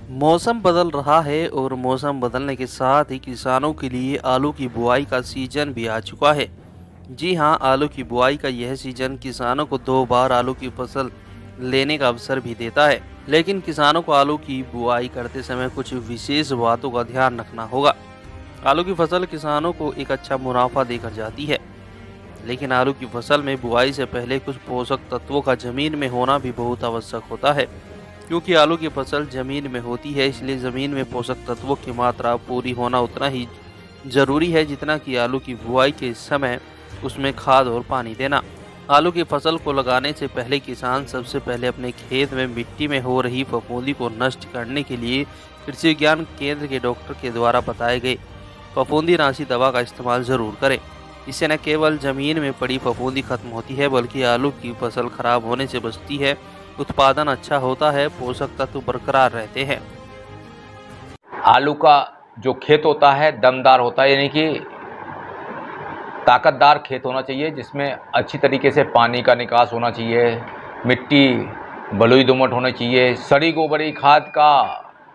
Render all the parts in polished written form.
मौसम बदल रहा है और मौसम बदलने के साथ ही किसानों के लिए आलू की बुआई का सीजन भी आ चुका है। जी हां, आलू की बुआई का यह सीजन किसानों को 2 बार आलू की फसल लेने का अवसर भी देता है। लेकिन किसानों को आलू की बुआई करते समय कुछ विशेष बातों का ध्यान रखना होगा। आलू की फसल किसानों को एक अच्छा मुनाफा देकर जाती है, लेकिन आलू की फसल में बुआई से पहले कुछ पोषक तत्वों का जमीन में होना भी बहुत आवश्यक होता है। क्योंकि आलू की फसल जमीन में होती है, इसलिए जमीन में पोषक तत्वों की मात्रा पूरी होना उतना ही जरूरी है जितना कि आलू की बुआई के समय उसमें खाद और पानी देना। आलू की फसल को लगाने से पहले किसान सबसे पहले अपने खेत में मिट्टी में हो रही फफूंदी को नष्ट करने के लिए कृषि विज्ञान केंद्र के डॉक्टर के द्वारा बताए गए फफूंदीनाशी दवा का इस्तेमाल जरूर करें। इससे न केवल जमीन में पड़ी फफूंदी खत्म होती है, बल्कि आलू की फसल खराब होने से बचती है, उत्पादन अच्छा होता है, पोषक तत्व बरकरार रहते हैं। आलू का जो खेत होता है दमदार होता है, यानी कि ताकतदार खेत होना चाहिए, जिसमें अच्छी तरीके से पानी का निकास होना चाहिए, मिट्टी बलुई दोमट होनी चाहिए, सड़ी गोबरी खाद का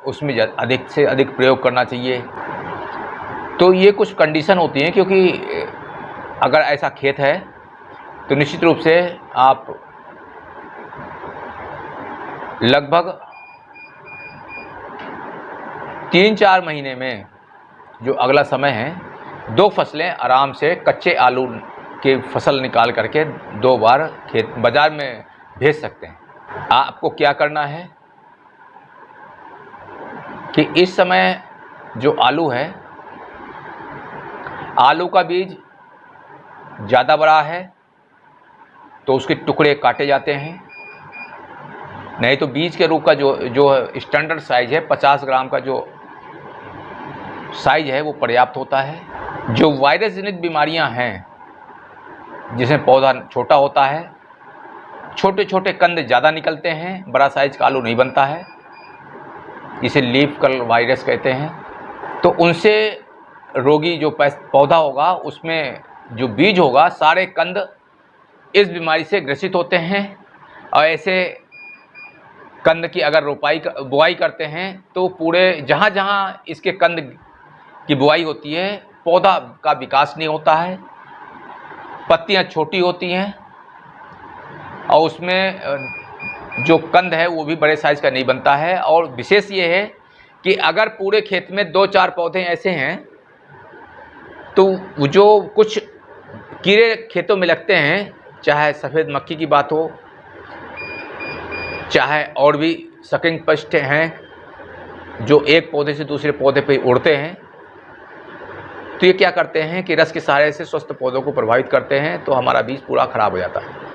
उसमें अधिक से अधिक प्रयोग करना चाहिए। तो ये कुछ कंडीशन होती हैं, क्योंकि अगर ऐसा खेत है तो निश्चित रूप से आप लगभग 3-4 महीने में जो अगला समय है 2 फसलें आराम से कच्चे आलू की फसल निकाल करके 2 बार खेत बाज़ार में भेज सकते हैं। आपको क्या करना है कि इस समय जो आलू है, आलू का बीज ज़्यादा बड़ा है तो उसके टुकड़े काटे जाते हैं, नहीं तो बीज के रूप का जो स्टैंडर्ड साइज है 50 ग्राम का जो साइज है वो पर्याप्त होता है। जो वायरस जनित बीमारियां हैं जिसमें पौधा छोटा होता है, छोटे छोटे कंद ज़्यादा निकलते हैं, बड़ा साइज का आलू नहीं बनता है, इसे लीफ कर्ल वायरस कहते हैं। तो उनसे रोगी जो पौधा होगा उसमें जो बीज होगा, सारे कंद इस बीमारी से ग्रसित होते हैं। और ऐसे कंद की अगर बुआई करते हैं तो पूरे जहाँ जहाँ इसके कंद की बुआई होती है पौधा का विकास नहीं होता है, पत्तियाँ छोटी होती हैं और उसमें जो कंद है वो भी बड़े साइज़ का नहीं बनता है। और विशेष ये है कि अगर पूरे खेत में 2-4 पौधे ऐसे हैं तो जो कुछ कीड़े खेतों में लगते हैं, चाहे सफ़ेद मक्खी की बात हो, चाहे और भी सकिंग पेस्ट हैं जो एक पौधे से दूसरे पौधे पे उड़ते हैं, तो ये क्या करते हैं कि रस के सहारे से स्वस्थ पौधों को प्रभावित करते हैं, तो हमारा बीज पूरा ख़राब हो जाता है।